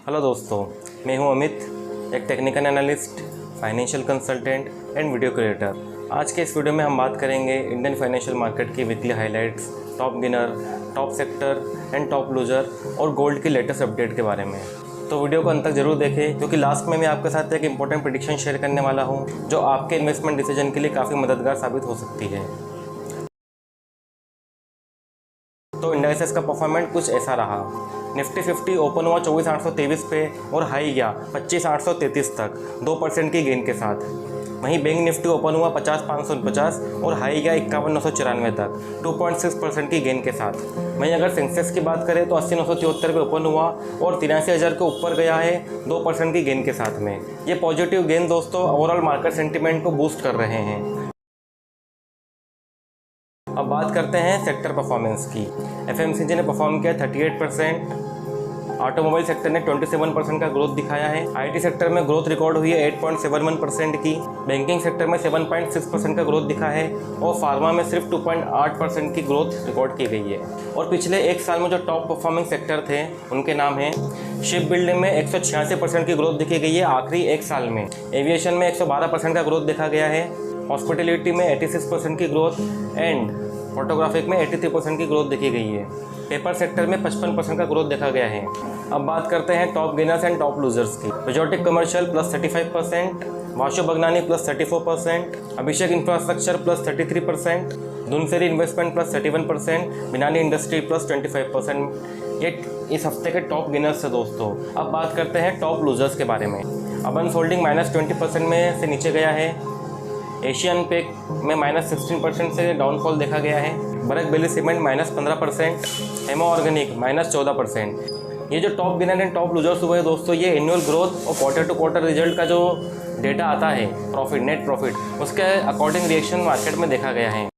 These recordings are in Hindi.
हेलो दोस्तों, मैं हूं अमित, एक technical analyst, financial consultant and video creator. आज के इस वीडियो में हम बात करेंगे इंडियन फाइनेंशियल मार्केट की weekly highlights, top gainer, top sector and top loser और गोल्ड की लेटेस्ट अपडेट के बारे में। तो वीडियो को अंत तक जरूर देखें, क्योंकि लास्ट में मैं आपके साथ एक इंपॉर्टेंट प्रेडिक्शन शेयर करने वाला हूं, जो आपके इन्वेस्टमेंट डिसीजन के लिए काफ़ी मददगार साबित हो सकती है। तो इंडाइसेस का परफॉर्मेंस कुछ ऐसा रहा। निफ्टी 50 ओपन हुआ 24,823 पे और हाई गया 25,833 तक 2% की गेन के साथ। वहीं बैंक निफ्टी ओपन हुआ 50,549 और हाई गया 51,994 तक 2.6% की गेन के साथ। वहीं अगर सेंसेक्स की बात करें तो 80,973 पे ओपन हुआ और 83,000 के ऊपर गया है 2% की गेन के साथ में। ये पॉजिटिव गेन दोस्तों ओवरऑल मार्केट सेंटिमेंट को बूस्ट कर रहे हैं। अब बात करते हैं सेक्टर परफॉर्मेंस की। एफएमसीजी ने परफॉर्म किया 38%, ऑटोमोबाइल सेक्टर ने 27% का ग्रोथ दिखाया है, आईटी सेक्टर में ग्रोथ रिकॉर्ड हुई है 8.71% की, बैंकिंग सेक्टर में 7.6% का ग्रोथ दिखा है और फार्मा में सिर्फ 2.8% की ग्रोथ रिकॉर्ड की गई है। और पिछले एक साल में जो टॉप परफॉर्मिंग सेक्टर थे उनके नाम हैं। शिप बिल्डिंग में 186% की ग्रोथ दिखी गई है आखिरी एक साल में। एविएशन में 112% का ग्रोथ देखा गया है। हॉस्पिटलिटी में 86% की ग्रोथ एंड फोटोग्राफिक में 83% की ग्रोथ देखी गई है। पेपर सेक्टर में 55% का ग्रोथ देखा गया है। अब बात करते हैं top gainers and top losers की। मेजोटिक commercial plus 35%, Vashu Bhagnani plus 34%, Abhishek infrastructure plus 33%, Dhunseri investment plus 31%, Binani industry plus 25%। ये इस हफ्ते के टॉप गेनर्स है दोस्तों। अब बात करते हैं टॉप लूजर्स के बारे में। अबंस होल्डिंग -20% में से नीचे गया है। एशियन पेक में -16% से डाउनफॉल देखा गया है। बरक बेली सीमेंट -15%, हेमो ऑर्गेनिक -14%। ये जो top gainer and top losers हुए दोस्तों, ये एनुअल ग्रोथ और क्वार्टर टू क्वार्टर रिजल्ट का जो डेटा आता है, प्रॉफिट, नेट प्रॉफिट, उसके अकॉर्डिंग रिएक्शन मार्केट में देखा गया है।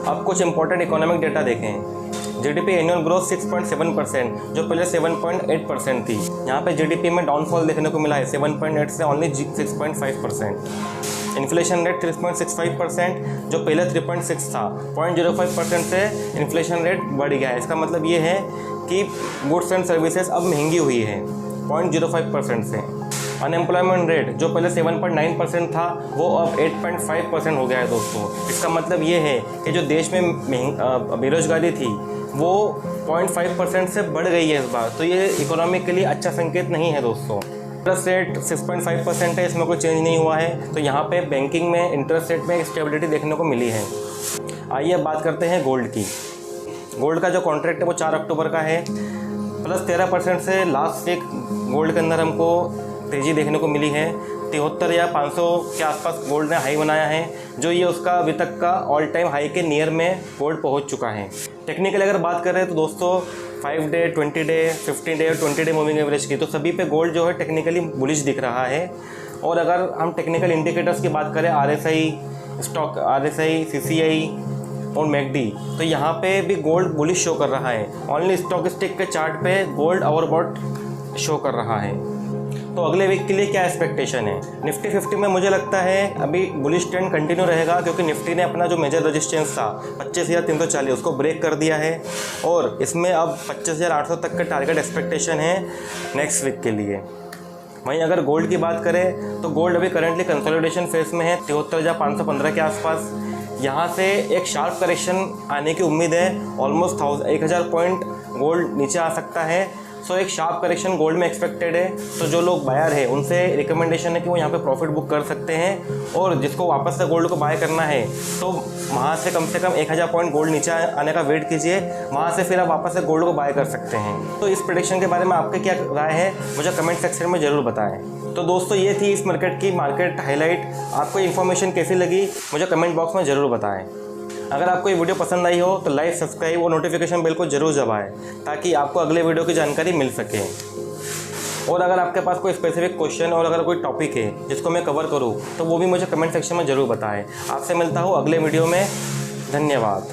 अब कुछ इंपॉर्टेंट इकोनॉमिक डेटा देखें। जीडीपी एनुअल ग्रोथ 6.7%, जो पहले 7.8% थी। यहाँ पे जीडीपी में डाउनफॉल देखने को मिला है 7.8 से ओनली 6.5%। इन्फ्लेशन रेट 3.65%, जो पहले 3.6 था। 0.05% से इन्फ्लेशन रेट बढ़ गया है। इसका मतलब ये है कि गुड्स एंड सर्विसेज अब महंगी हुई है 0.05% से। अनएम्प्लॉयमेंट रेट जो पहले 7.9% था, वो अब 8.5% हो गया है दोस्तों। इसका मतलब ये है कि जो देश में बेरोजगारी थी वो 0.5% से बढ़ गई है इस बार। तो ये इकोनॉमी के लिए अच्छा संकेत नहीं है दोस्तों। इंटरेस्ट रेट 6.5% है, इसमें कोई चेंज नहीं हुआ है। तो यहाँ पे बैंकिंग में इंटरेस्ट रेट में स्टेबिलिटी देखने को मिली है। आइए अब बात करते हैं गोल्ड की। गोल्ड का जो कॉन्ट्रैक्ट है वो 4 अक्टूबर का है। प्लस 13% से लास्ट वीक गोल्ड के अंदर हमको तेज़ी देखने को मिली है। 73 या 500 के आसपास गोल्ड ने हाई बनाया है, जो ये उसका अभी तक का ऑल टाइम हाई के नियर में गोल्ड पहुंच चुका है। टेक्निकली अगर बात करें तो दोस्तों 5 डे, 20 डे, 15 डे और 20 डे मूविंग एवरेज की, तो सभी पे गोल्ड जो है टेक्निकली बुलिश दिख रहा है। और अगर हम टेक्निकल इंडिकेटर्स की बात करें, RSI, स्टॉक RSI, CCI और मैकडी, तो यहाँ पे भी गोल्ड बुलिश शो कर रहा है। ओनली स्टॉकिस्टिक के चार्ट पे गोल्ड ओवरबॉट शो कर रहा है। तो अगले वीक के लिए क्या एक्सपेक्टेशन है? निफ्टी 50 में मुझे लगता है अभी बुलिश ट्रेंड कंटिन्यू रहेगा, क्योंकि निफ्टी ने अपना जो मेजर रेजिस्टेंस था 25,340 उसको ब्रेक कर दिया है और इसमें अब 25,800 तक का टारगेट एक्सपेक्टेशन है नेक्स्ट वीक के लिए। वहीं अगर गोल्ड की बात करें तो गोल्ड अभी करंटली कंसोलिडेशन फेज में है 73,515 के आसपास। यहाँ से एक शार्प करेक्शन आने की उम्मीद है। ऑलमोस्ट 1,000 पॉइंट गोल्ड नीचे आ सकता है। सो एक शार्प करेक्शन गोल्ड में एक्सपेक्टेड है। तो जो लोग बायर है उनसे रिकमेंडेशन है कि वो यहाँ पे प्रॉफिट बुक कर सकते हैं। और जिसको वापस से गोल्ड को बाय करना है तो वहाँ से कम 1,000 पॉइंट गोल्ड नीचे आने का वेट कीजिए। वहाँ से फिर आप वापस से गोल्ड को बाय कर सकते हैं। तो इस प्रेडिक्शन के बारे में आपकी क्या राय है, मुझे कमेंट सेक्शन में ज़रूर बताएं। तो दोस्तों ये थी इस मार्केट की मार्केट हाईलाइट। आपको इन्फॉर्मेशन कैसी लगी मुझे कमेंट बॉक्स में ज़रूर बताएं। अगर आपको ये वीडियो पसंद आई हो तो लाइक, सब्सक्राइब और नोटिफिकेशन बेल को जरूर दबाएं, ताकि आपको अगले वीडियो की जानकारी मिल सके। और अगर आपके पास कोई स्पेसिफिक क्वेश्चन और अगर कोई टॉपिक है जिसको मैं कवर करूं, तो वो भी मुझे कमेंट सेक्शन में ज़रूर बताएं। आपसे मिलता हूं अगले वीडियो में। धन्यवाद।